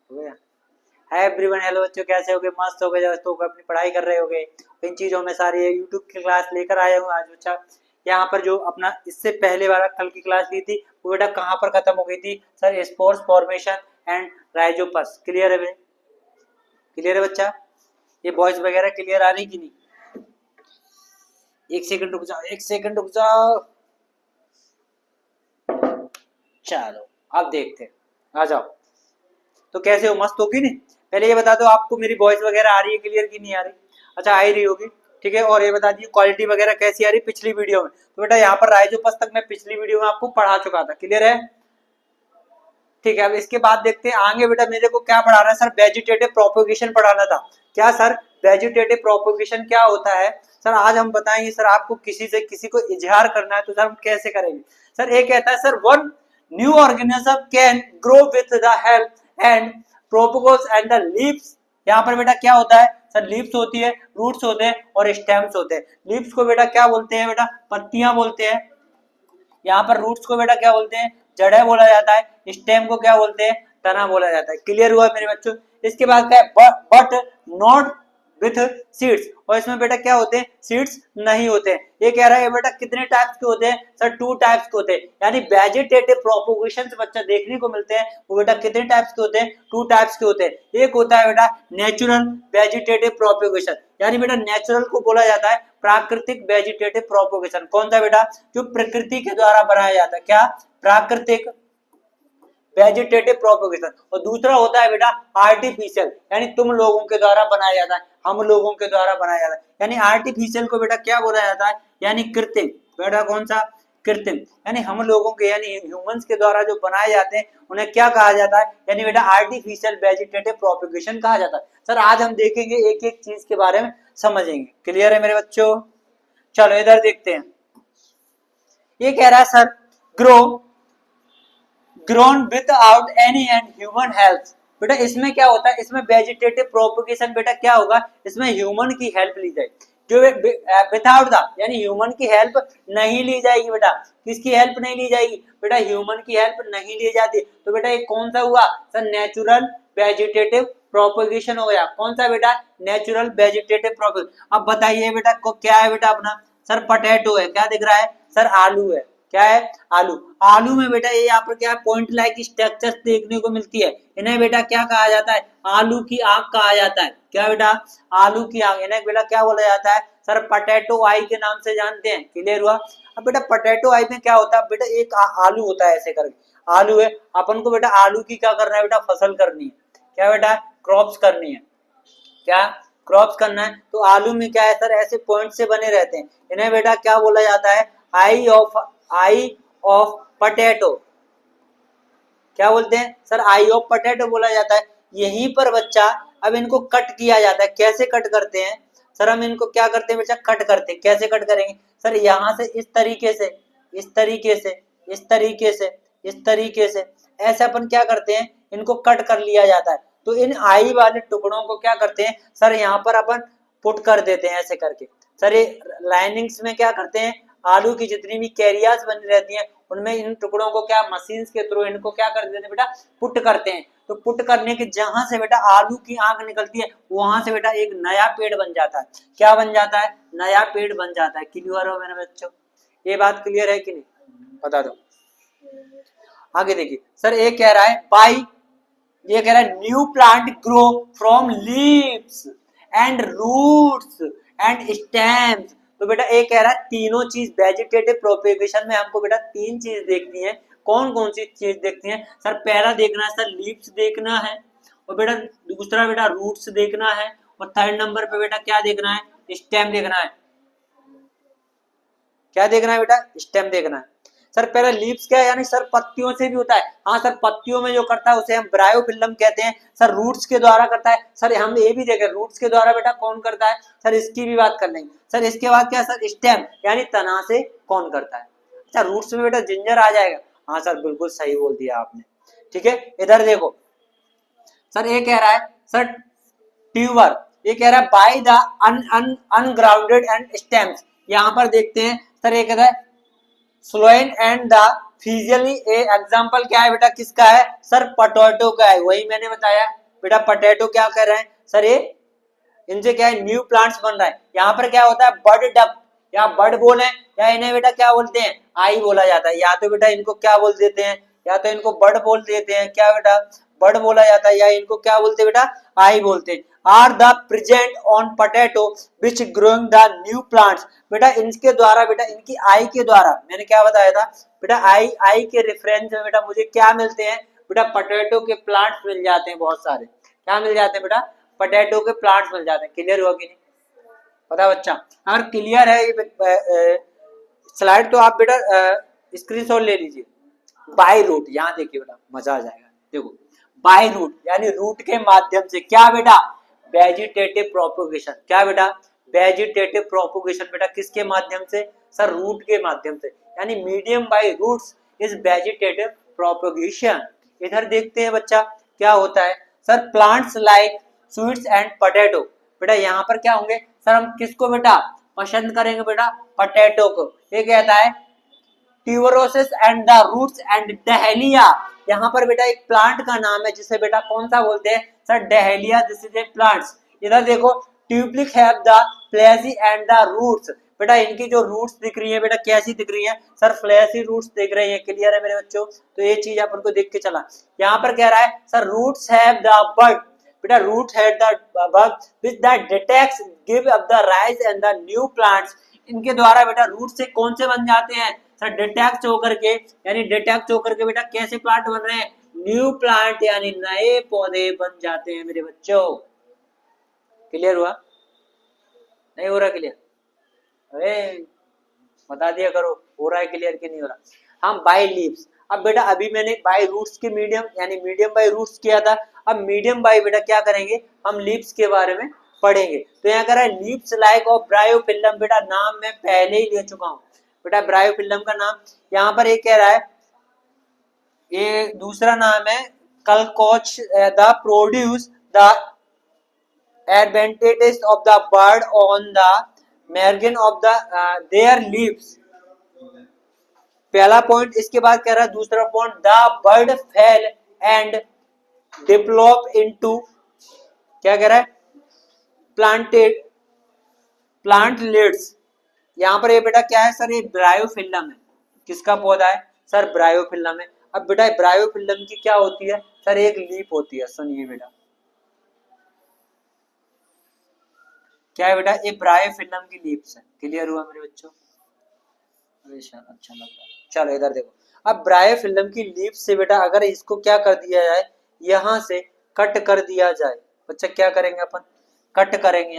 हो गया। Hi everyone, hello बच्चों, कैसे हो गए? मस्त हो गए दोस्तों, अपनी पढ़ाई कर रहे होगे। इन चीज़ों में सारी यूट्यूब की क्लास लेकर आया हूँ आज बच्चा। यहाँ पर जो अपना इससे पहले वाला कल की क्लास ली थी वो बेटा कहाँ पर खत्म हो गई थी? Sir spores formation and Rhizopus. Clear है? क्लियर है बच्चा? ये वॉइस वगैरह क्लियर आ रही कि नहीं? एक सेकंड रुक जाओ, एक सेकंड रुक जाओ। चलो अब देखते हैं, आ जाओ। तो कैसे हो? मस्त होगी नहीं? पहले ये बता दो, आपको मेरी वॉइस वगैरह आ रही है क्लियर की नहीं आ रही? अच्छा, आ ही रही होगी। ठीक है, और ये बता दीजिए क्वालिटी वगैरह कैसी आ रही पिछली वीडियो में? तो बेटा यहाँ पर राइजोपस तक मैं पिछली वीडियो में आपको पढ़ा चुका था। क्लियर है? ठीक है, अब इसके बाद देखते हैं आगे बेटा मेरे को क्या पढ़ाना है। सर वेजिटेटिव प्रोपोगेशन पढ़ाना था। क्या सर? वेजिटेटिव प्रोपोगेशन क्या होता है? सर आज हम बताएंगे सर आपको किसी से किसी को इजहार करना है तो सर हम कैसे करेंगे। सर एक कहता है sir one new organism can grow with the help and propagules and the leaves. यहाँ पर बेटा क्या होता है? सर लीव्स होती है, रूट्स होते हैं और स्टेम्स होते हैं। लीव्स को बेटा क्या बोलते हैं? बेटा पत्तियां बोलते हैं। यहाँ पर रूट्स को बेटा क्या बोलते हैं? जड़ें बोला जाता है। स्टेम को क्या बोलते हैं? तना बोला जाता है। क्लियर हुआ मेरे बच्चों? इसके बाद क्या है? But not with seeds. और इसमें बेटा क्या होते हैं? सीड्स नहीं होते हैं। ये कह रहा है बेटा कितने टाइप्स के होते हैं? सर 2 टाइप्स के होते हैं। यानी वेजिटेटिव प्रोपोगेशन से बच्चा देखने को मिलते हैं वो बेटा कितने टाइप्स के होते हैं? 2 टाइप्स के होते हैं। एक होता है बेटा नेचुरल वेजिटेटिव प्रोपोगेशन, यानी बेटा नेचुरल को बोला जाता है प्राकृतिक वेजिटेटिव प्रोपोगेशन। कौन सा बेटा? जो प्रकृति के द्वारा बनाया जाता है। क्या? प्राकृतिक वेजिटेटिव प्रोपोगेशन। और दूसरा होता है बेटा आर्टिफिशियल, यानी तुम लोगों के द्वारा बनाया जाता है, हम लोगों के द्वारा बनाया जाता है। यानी आर्टिफिशियल को बेटा क्या बोला जाता है? यानी कृत्रिम। बेटा कौन सा? कृत्रिम। यानी हम लोगों के यानी ह्यूमंस के द्वारा जो बनाए जाते हैं उन्हें क्या कहा जाता है? यानी बेटा आर्टिफिशियल वेजिटेटिव प्रोपोगेशन कहा जाता है। सर आज हम देखेंगे एक एक चीज के बारे में समझेंगे। क्लियर है मेरे बच्चों? चलो इधर देखते हैं। ये कह रहा है sir grow grown without any and human help. बेटा इसमें क्या होता है? इसमें वेजिटेटिव प्रोपोगेशन बेटा क्या होगा? इसमें ह्यूमन की हेल्प ली जाएगी। जो विदाउट द यानी ह्यूमन की हेल्प नहीं ली जाएगी। बेटा किसकी हेल्प नहीं ली जाएगी? बेटा ह्यूमन की हेल्प नहीं ली जाती। तो बेटा ये कौन सा हुआ? सर नेचुरल वेजिटेटिव प्रोपोगेशन हो गया। कौन सा बेटा? Natural vegetative propagation. अब बताइए बेटा को क्या है? बेटा अपना सर पोटैटो है। क्या दिख रहा है? सर आलू है। क्या है? आलू। आलू में बेटा ये यहाँ पर क्या पॉइंट लाइक स्ट्रक्चर देखने को मिलती है। इन्हें बेटा क्या कहा जाता है? आलू की आंख कहा जाता है। क्या बेटा? आलू की आंख। इन्हें बेटा क्या बोला जाता है? सर पोटैटो आई के नाम से जानते हैं। क्लियर हुआ? अब बेटा पोटैटो आई में क्या होता है? बेटा एक आलू होता है ऐसे करके। आलू है, अपन को बेटा आलू की क्या करना है? बेटा फसल करनी है। क्या बेटा? क्रॉप्स करनी है। क्या? क्रॉप्स करना है। तो आलू में क्या है सर? ऐसे पॉइंट से बने रहते हैं। इन्हें बेटा क्या बोला जाता है? आई ऑफ पोटैटो। क्या बोलते हैं? सर आई ऑफ पोटैटो बोला जाता है। यहीं पर बच्चा अब इनको कट किया जाता है। कैसे कट करते हैं? सर हम इनको क्या करते हैं? बच्चा कट करते हैं। कैसे कट करेंगे? सर यहाँ से इस तरीके से, इस तरीके से, इस तरीके से, इस तरीके से, ऐसे अपन क्या करते हैं? इनको कट कर लिया जाता है। तो इन आई वाले टुकड़ों को क्या करते हैं? सर यहाँ पर अपन पुट कर देते हैं ऐसे करके। सर ये लाइनिंग्स में क्या करते हैं? आलू की जितनी भी कैरियाज बनी रहती हैं उनमें इन टुकड़ों को क्या मशीन के थ्रू इनको क्या कर देते हैं? बेटा पुट करते हैं। तो पुट करने के जहां से बेटा आलू की आंख निकलती है वहां से बेटा एक नया पेड़ बन जाता है। क्या बन जाता है? नया पेड़ बन जाता है। क्लियर हो मेरे बच्चों? ये बात क्लियर है कि नहीं? बता दो। आगे देखिए सर एक कह रहा है बाई, ये कह रहा है new plant grow from leaves and roots and stems. तो बेटा एक कह रहा है तीनों चीज वेजिटेटिव प्रोपेगेशन में हमको बेटा 3 चीज देखनी है। कौन कौन सी चीज देखती है? सर पहला देखना है सर लीव्स देखना है, और बेटा दूसरा बेटा रूट्स देखना है, और थर्ड नंबर पे बेटा क्या देखना है? स्टेम देखना है। क्या देखना है बेटा? स्टेम देखना है। सर पहले लीव्स क्या है? यानी सर पत्तियों से भी होता है। हाँ सर पत्तियों में जो करता है उसे हम ब्रायोफिल्म कहते हैं। सर रूट्स के द्वारा करता है। सर हम ये भी देखें रूट्स के द्वारा बेटा कौन करता है? सर इसकी भी बात कर लेंगे। सर इसके बाद क्या सर? स्टेम यानी तना से कौन करता है? अच्छा रूट्स में बेटा जिंजर आ जाएगा। हाँ सर बिल्कुल सही बोल दिया आपने। ठीक है इधर देखो सर ये कह रहा है सर ट्यूबर। ये कह रहा है by the ungrounded and stems. यहाँ पर देखते हैं सर ये कहता है स्लोइन एंड द फिजियली ए एग्जाम्पल क्या है बेटा, किसका है सर, पोटैटो का है। वही मैंने बताया बेटा, पोटैटो क्या कर रहे हैं सर, ये इनसे क्या है न्यू प्लांट्स बन रहा है। यहाँ पर क्या होता है बर्ड डक, या बर्ड बोले या इन्हें बेटा क्या बोलते हैं, आई बोला जाता है। या तो बेटा इनको क्या बोल देते हैं, या तो इनको बर्ड बोल देते हैं, क्या बेटा बर्ड बोला जाता है, या इनको क्या बोलते हैं बेटा, आई बोलते हैं। Are the present on potato which growing the new plants, बेटा इनके द्वारा, बेटा इनकी आई के द्वारा, मैंने क्या बताया था बेटा, आई के रेफरेंस में बेटा मुझे क्या मिलते हैं बेटा, पोटैटो के प्लांट्स मिल जाते हैं बहुत सारे। क्या मिल जाते हैं बेटा, पोटैटो के प्लांट्स मिल जाते हैं। क्लियर हुआ कि नहीं, पता बच्चा? अगर क्लियर है ये स्लाइड तो आप बेटा स्क्रीनशॉट ले लीजिए। बाय रूट, यहाँ देखिए बेटा मजा आ जाएगा। देखो बाय रूट यानी रूट के माध्यम से, क्या बेटा वेजिटेटिव प्रोपोगेशन। क्या बेटा वेजिटेटिव प्रोपोगेशन, बेटा किसके माध्यम से सर, रूट के माध्यम से, यानी medium by roots is vegetative propagation. इधर देखते हैं बच्चा क्या होता है sir, plants like sweets and potato, बेटा यहाँ पर क्या होंगे सर, हम किसको बेटा पसंद करेंगे बेटा, पोटैटो को। ये कहता है tuberoses and the roots and dahlia, यहाँ पर बेटा एक प्लांट का नाम है जिसे बेटा कौन सा बोलते हैं sir, dahlia. This is a plants. इधर देखो tubelike have the fleshy and the roots, बेटा इनकी जो रूट्स दिख रही है बेटा कैसी दिख रही है सर, फ्लैशी रूट्स दिख रही है। क्लियर है मेरे बच्चों, तो ये चीज अपन को देख के चला। यहाँ पर कह रहा है sir roots have the bud, बेटा root have the bud which the detects give up the rise and the new plants, इनके द्वारा बेटा रूट से कौन से बन जाते हैं सर, डिटेक्ट होकर के, यानी डिटेक्ट होकर के बेटा कैसे प्लांट बन रहे हैं, न्यू प्लांट यानी नए पौधे बन जाते हैं मेरे बच्चों। क्लियर हुआ, नहीं हो रहा क्लियर? अरे बता दिया करो हो रहा है क्लियर कि नहीं हो रहा। हम बाय लीव्स, अब बेटा अभी मैंने बाय रूट्स के मीडियम यानी मीडियम बाय रूट्स किया था, अब मीडियम बाय बेटा क्या करेंगे हम, लीव्स के बारे में पढ़ेंगे। तो यहाँ कह रहा है लीव्स लाइक ऑफ ब्रायोफिल्लम, बेटा नाम मैं पहले ही ले चुका हूँ बेटा, ब्रायोफिल्लम का नाम। यहाँ पर ये कह रहा है, ये दूसरा नाम है kalanchoe the produce the advantages of the bird on the margin of the their leaves। पहला पॉइंट, इसके बाद कह रहा है दूसरा point, the bird fail and develop into, क्या कह रहा है प्लांटेड प्लांटलेट्स। यहाँ पर ये बेटा क्या है सर, ये ब्रायोफिल्लम है। किसका पौधा है सर, ब्रायोफिल्लम है। अब बेटा ब्रायोफिल्लम की क्या होती है सर, एक लीफ होती है। सुनिए बेटा क्या है बेटा, ये ब्रायोफिल्लम की लीव्स है। क्लियर हुआ मेरे बच्चों? अच्छा लग रहा है। चलो इधर देखो, अब ब्रायोफिल्लम की लीव्स से बेटा अगर इसको क्या कर दिया जाए, यहाँ से कट कर दिया जाए, बच्चा क्या करेंगे अपन, कट करेंगे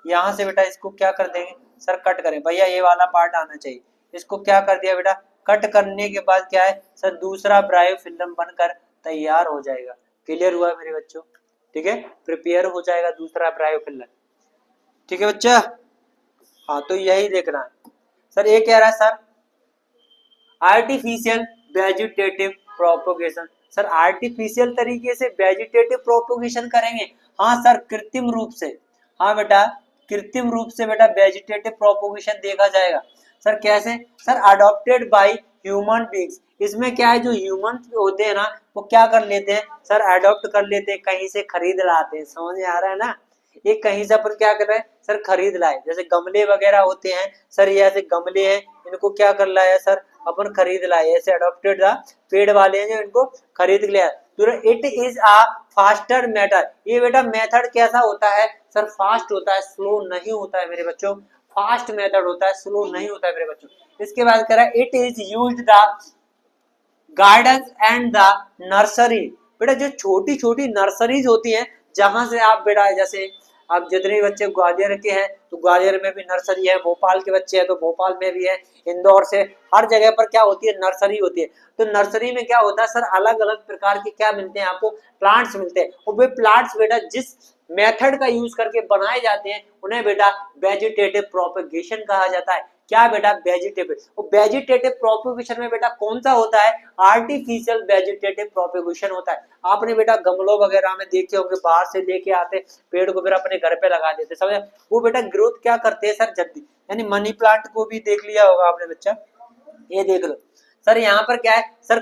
यहाँ से बेटा इसको क्या कर देंगे सर, कट करें भैया, ये वाला पार्ट आना चाहिए। इसको क्या कर दिया बेटा, कट करने के बाद क्या है सर, दूसरा ब्रायोफिल्लम बनकर तैयार हो जाएगा। क्लियर हुआ मेरे बच्चों? ठीक है, प्रिपेयर हो जाएगा दूसरा ब्रायोफिल्लम। ठीक है बच्चा, हाँ तो यही देखना है सर। ये कह रहा है sir artificial vegetative propagation, sir artificial तरीके से वेजिटेटिव प्रोपोगेशन करेंगे। हाँ सर कृत्रिम रूप से, हाँ बेटा कृत्रिम रूप से बेटा वेजिटेटिव प्रोपोगेशन देखा जाएगा। सर कैसे sir, adopted by human beings. इसमें क्या है, जो ह्यूमन होते हैं ना वो क्या कर लेते हैं सर, अडॉप्ट कर लेते हैं, कहीं से खरीद लाते हैं। समझ में आ रहा है ना, ये कहीं से अपन क्या कर रहे हैं सर, खरीद लाए। जैसे गमले वगैरह होते हैं सर, ये ऐसे गमले हैं, इनको क्या कर लाया सर, अपन खरीद लाए। ऐसे अडॉप्टेड था, पेड़ वाले हैं जो इनको खरीद लिया। तो it is a faster method, ये बेटा मेथड कैसा होता है सर, फास्ट होता है, स्लो नहीं होता है मेरे बच्चों। फास्ट मेथड होता है, स्लो नहीं होता है मेरे बच्चों। इसके बाद कह रहा है it is used the garden and the nursery, बेटा जो छोटी छोटी नर्सरीज होती हैं, जहां से आप बेटा, जैसे आप जितने बच्चे ग्वालियर के हैं तो ग्वालियर में भी नर्सरी है, भोपाल के बच्चे हैं तो भोपाल में भी है, इंदौर से, हर जगह पर क्या होती है नर्सरी होती है। तो नर्सरी में क्या होता है सर, अलग अलग प्रकार के क्या मिलते हैं आपको, प्लांट्स मिलते हैं। और वे प्लांट्स बेटा जिस मेथड का यूज करके बनाए जाते हैं उन्हें बेटा वेजिटेटिव प्रोपेगेशन कहा जाता है। क्या बेटा, वेजिटेटिव। और वेजिटेटिव प्रोपेगेशन में बेटा कौन सा होता है, आर्टिफिशियल वेजिटेटिव प्रोपेगेशन होता है। आपने बेटा गमलों वगैरह में देखे होंगे, बाहर से लेके आते पेड़ को फिर अपने घर पे लगा देते, समझे? वो बेटा ग्रोथ क्या करते हैं सर, जल्दी, यानी मनी प्लांट को भी देख लिया होगा आपने बच्चा, ये देख लो सर यहाँ पर क्या है सर,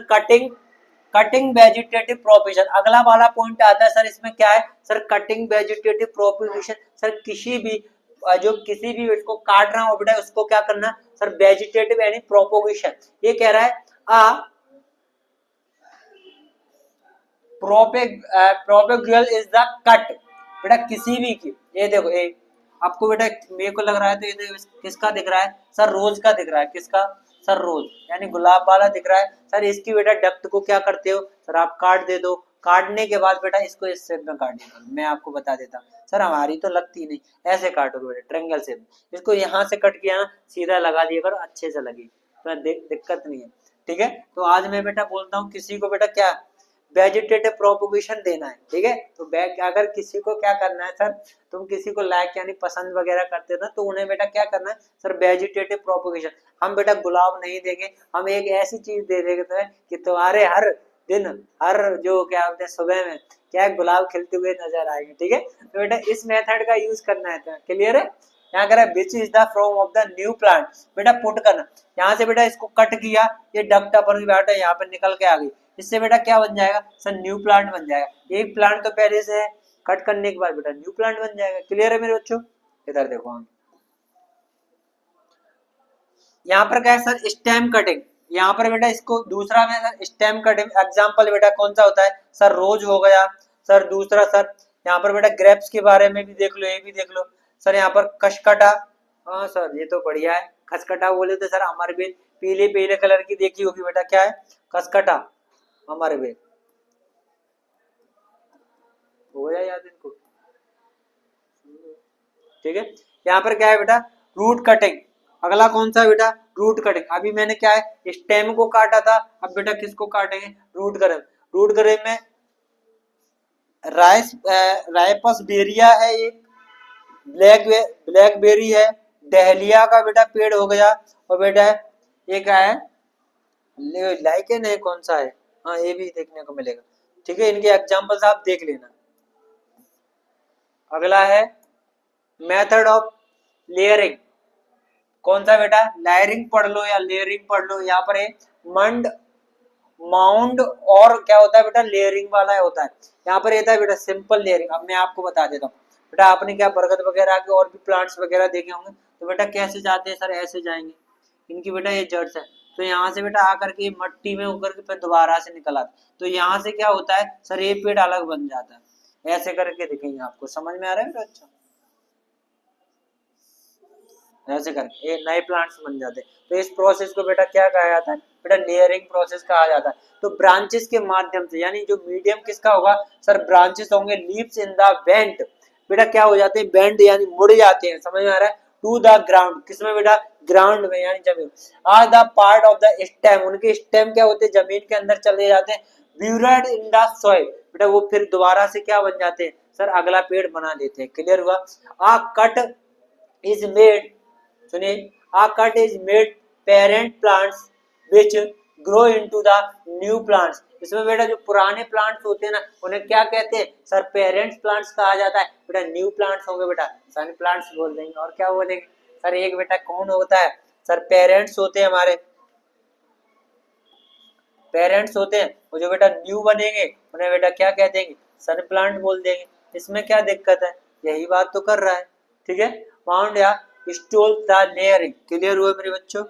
कटिंग वेजिटेटिव प्रोपोगेशन, अगला वाला पॉइंट आता है सर, इसमें क्या है sir, cutting vegetative propagation. Sir किसी भी इसको काट रहा हो बेटा, उसको क्या करना सर, वेजिटेटिव यानी प्रोपोगेशन। ये कह रहा है प्रोपेगुअल इज द कट, बेटा किसी भी की, ये देखो ये आपको बेटा मेरे को लग रहा है तो ये किसका दिख रहा है सर, रोज का दिख रहा है, किसका सर, रोज यानी गुलाब वाला दिख रहा है सर। इसकी बेटा डक्ट को क्या करते हो सर, आप काट दे दो, काटने के बाद बेटा इसको इस शेप में काट देगा, मैं आपको बता देता सर, हमारी तो लगती नहीं, ऐसे काटोगे बेटा ट्रायंगल शेप, इसको यहाँ से कट किया ना, सीधा लगा दिया करो, अच्छे से लगी तो दिक्कत नहीं है, ठीक है। तो आज मैं बेटा बोलता हूँ किसी को बेटा क्या वेजिटेटिव प्रोपोगेशन देना है, ठीक है। तो अगर किसी को क्या करना है सर, तुम किसी को लाइक यानी पसंद वगैरह करते हो ना, तो उन्हें बेटा क्या करना है सर, वेजिटेटिव प्रोपोगेशन। हम बेटा गुलाब नहीं देंगे, हम एक ऐसी चीज दे देंगे तुम्हें कि तुम्हारे हर दिन, हर जो क्या बोलते हैं सुबह में क्या गुलाब खिलते हुए नजर आएंगे, ठीक है। तो बेटा इस मेथड का यूज करना है, तो क्लियर है। यहाँ कह रहा है which is the from of the new plant, बेटा पुट करना, यहाँ से बेटा इसको कट किया, ये डक्ट अपन बेटा यहाँ पे निकल के आ गई, इससे बेटा क्या बन जाएगा सर, न्यू प्लांट बन जाएगा। एक प्लांट तो पहले से है, कट करने के बाद बेटा न्यू प्लांट बन जाएगा। क्लियर है मेरे बच्चों, इधर देखो हम यहाँ पर क्या है सर, स्टेम कटिंग, यहाँ पर बेटा इसको दूसरा में सर स्टेम कटिंग एग्जांपल बेटा कौन सा होता है सर, रोज हो गया सर। दूसरा सर यहाँ पर बेटा ग्रेप्स के बारे में भी देख लो, ये भी देख लो सर। यहाँ पर कशकटा, हाँ सर ये तो बढ़िया है, खसकटा बोले तो सर अमरबेल, पीले पीले कलर की देखी होगी बेटा, क्या है खसकटा अमरबेल, हो गया याद इनको, ठीक है। यहाँ पर क्या है बेटा रूट कटिंग, अगला कौन सा बेटा रूट कटिंग। अभी मैंने क्या है स्टेम को काटा था, अब बेटा किसको काटेंगे रूट करें। रूट करें में राइपस बेरिया है, एक ब्लैकबेरी है, डहलिया का बेटा पेड़ हो गया, और बेटा ये क्या है लाइकेन है, कौन सा है, हाँ ये भी देखने को मिलेगा, ठीक है। इनके एग्जांपल्स आप देख लेना। अगला है मेथड ऑफ लेयरिंग, कौन सा बेटा लेयरिंग पढ़ लो या लेयरिंग पढ़ लो। यहाँ पर मंड, माउंड और क्या होता है बेटा लेयरिंग वाला होता है। यहाँ पर रहता है बेटा सिंपल लेयरिंग। अब मैं आपको बता देता हूँ बेटा, आपने क्या बरगद वगैरह के और भी प्लांट्स वगैरह देखे होंगे, तो बेटा कैसे जाते हैं सर, ऐसे जाएंगे, इनकी बेटा ये जड़्स है, तो यहाँ से बेटा आकर के मट्टी में उकर के फिर दोबारा से निकल आते, तो यहाँ से क्या होता है सर, ये पेड़ अलग बन जाता है, ऐसे करके दिखेंगे आपको, समझ में आ रहा है बेटा, अच्छा ऐसे करके ये नए प्लांट्स बन जाते हैं। तो इस प्रोसेस को बेटा क्या कहा जाता है बेटा, लेयरिंग प्रोसेस कहा जाता है। तो ब्रांचेस के माध्यम से, यानी जो मीडियम किसका होगा सर, ब्रांचेस होंगे, लीव्स इन द बेंट, बेटा क्या हो जाते हैं बेंड यानी मुड़ जाते हैं, समझ में आ रहा है, टू द ग्राउंड, किसमें बेटा ग्राउंड में यानी जमीन, are the part of the stem, उनके स्टेम क्या होते हैं जमीन के अंदर चले जाते हैं, ब्यूरेड इन द सॉइल, बेटा वो फिर दोबारा से क्या बन जाते हैं सर, अगला पेड़ बना देते हैं। क्लियर हुआ। आ कट इज मेड, सुनिए, a cut is made parent plants which grow into the new plants, इसमें बेटा जो पुराने प्लांट्स होते हैं ना, उन्हें क्या कहते हैं सर, पेरेंट्स प्लांट्स कहा जाता है। बेटा न्यू प्लांट्स होंगे बेटा सन प्लांट्स बोल देंगे, और क्या बोलेंगे सर, एक बेटा कौन होता है सर, पेरेंट्स होते हैं हमारे, पेरेंट्स होते हैं, वो जो बेटा न्यू बनेंगे उन्हें बेटा क्या कह देंगे सन प्लांट बोल देंगे। इसमें क्या दिक्कत है, यही बात तो कर रहा है, ठीक है। माउंड या स्टोल द लेयरिंग, क्लियर हुआ मेरे बच्चों।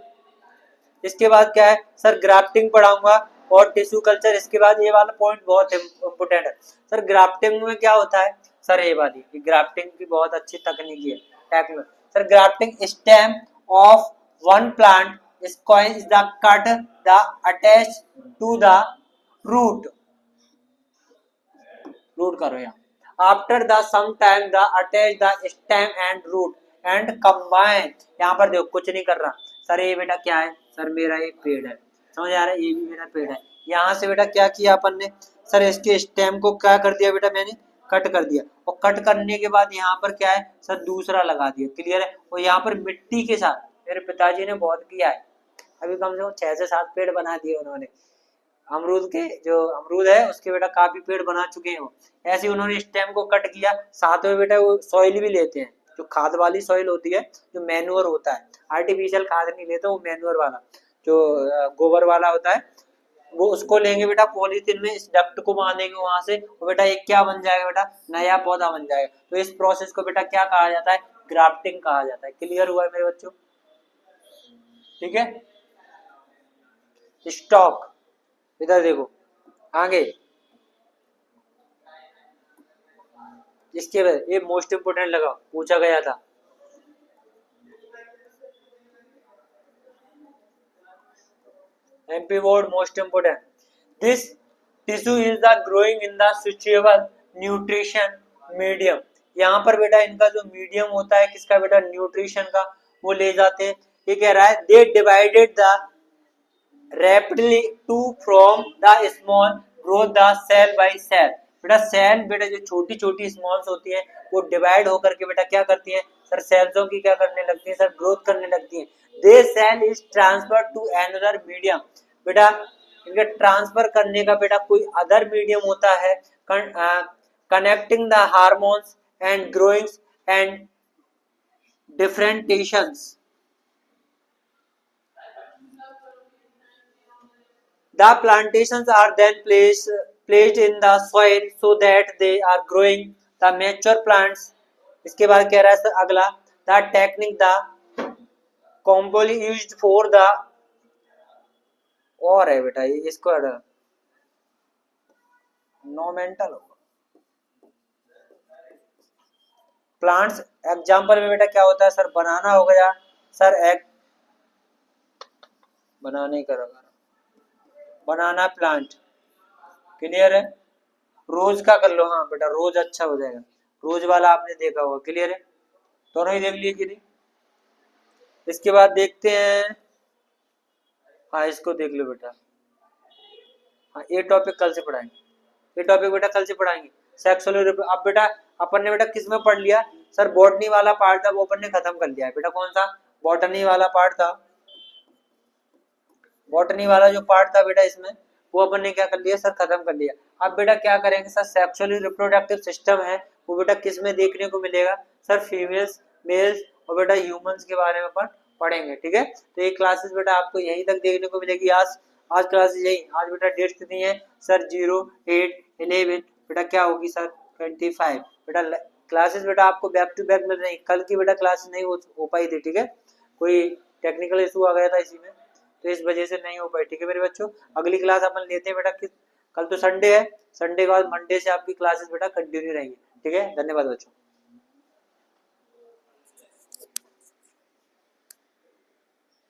इसके बाद क्या है सर, ग्राफ्टिंग पढ़ाऊंगा और टिश्यू कल्चर। इसके बाद ये वाला पॉइंट बहुत इंपोर्टेंट है सर, ग्राफ्टिंग में क्या होता है सर, ये वाली ग्राफ्टिंग की बहुत अच्छी तकनीकी है technique sir. Grafting stem of one plant is the cut the attached to the root, root करो यहाँ, after the sometime the attach the stem and root and combine, यहाँ पर देखो कुछ नहीं कर रहा सर, ये बेटा क्या है सर, मेरा एक पेड़ है, समझ आ रहा है, ये भी मेरा पेड़ है। यहाँ से बेटा क्या किया अपन ने सर, इसके स्टेम को क्या कर दिया बेटा, मैंने कट कर दिया, और कट करने के बाद यहाँ पर क्या है सर, दूसरा लगा दिया। क्लियर है। और यहाँ पर मिट्टी के साथ मेरे पिताजी ने बहुत किया है, अभी कम से कम 6 से 7 पेड़ बना दिए उन्होंने, अमरूद के जो अमरूद है उसके बेटा काफी पेड़ बना चुके हैं वो। ऐसे उन्होंने स्टेम को कट किया, साथ में बेटा वो सॉइल भी लेते हैं, जो खाद वाली सॉइल होती है, जो मैन्योर होता है, आर्टिफिशियल खाद नहीं लेते, वो मैन्योर वाला, जो गोबर वाला होता है, वो उसको लेंगे बेटा पॉलीथीन में, इस डक्ट को बांधेंगे वहां से, और बेटा एक क्या बन जाएगा बेटा, नया पौधा बन जाएगा। तो इस प्रोसेस को बेटा क्या कहा जाता है, ग्राफ्टिंग कहा जाता है। क्लियर हुआ है मेरे बच्चों? ठीक है। स्टॉक, इधर देखो आगे, इसके बाद ये मोस्ट इंपोर्टेंट लगा, पूछा गया था। MP word most important. This tissue is the growing in the suitable nutrition medium. यहाँ पर बेटा इनका जो मीडियम होता है किसका बेटा, न्यूट्रिशन का, वो ले जाते हैं। ये कह रहा है they divided the rapidly to from the small grow the cell by cell. बेटा सेल बेटा जो छोटी छोटी स्मॉल्स होती है वो डिवाइड होकर के बेटा क्या करती है सर, सेल्सों की क्या करने लगती है सर, ग्रोथ करने लगती है। They cell is transfer to another medium. बेटा इनके ट्रांसफर करने का बेटा कोई अदर मीडियम होता है, connecting the hormones and growings and differentiations. The plantations are then placed in the soil so that they are growing the mature plants. इसके बाद कह रहा है सर अगला, the technique the commonly used for the, और है बेटा ये इसको नोमेंटल होगा। प्लांट्स एग्जाम्पल में बेटा क्या होता है सर, बनाना हो गया सर, एक बनाने का बनाना प्लांट। क्लियर है? रोज का कर लो, हाँ बेटा रोज अच्छा हो जाएगा, रोज वाला आपने देखा होगा। क्लियर है? दोनों ही देख लिए कि नहीं? इसके बाद देखते हैं, हाँ इसको देख लो बेटा, हाँ ये टॉपिक कल से पढ़ाएंगे, ये टॉपिक बेटा कल से पढ़ाएंगे। सेक्सुअल, अब बेटा अपन ने बेटा किस में पढ़ लिया सर, बॉटनी वाला पार्ट था वो अपन ने खत्म कर लिया है बेटा। कौन सा? बॉटनी वाला पार्ट था, बॉटनी वाला जो पार्ट था बेटा इसमें, वो अपन ने क्या कर लिया सर, खत्म कर लिया। अब बेटा क्या करेंगे सर, सेक्सुअली रिप्रोडक्टिव सिस्टम है वो बेटा किस में देखने को मिलेगा सर, फीमेल्स, मेल्स और बेटा ह्यूमंस के बारे में अपन पढ़ेंगे। ठीक है, तो ये क्लासेस बेटा आपको यहीं तक देखने को मिलेगी। आज क्लासेस यही, आज बेटा डेट्स कितनी है सर, 0, 8, 11 बेटा क्या होगी सर, 25 बेटा। क्लासेस बेटा आपको बैक टू बैक मिल रही, कल की बेटा क्लासेस नहीं हो पाई थी। ठीक है, कोई टेक्निकल इशू आ गया था इसी में, तो इस वजह से नहीं हो पाई। ठीक है मेरे बच्चों, अगली क्लास अपन लेते हैं बेटा कल तो संडे है, संडे के बाद मंडे से आपकी क्लासेस बेटा कंटिन्यू रहेंगी। ठीक है, धन्यवाद बच्चों।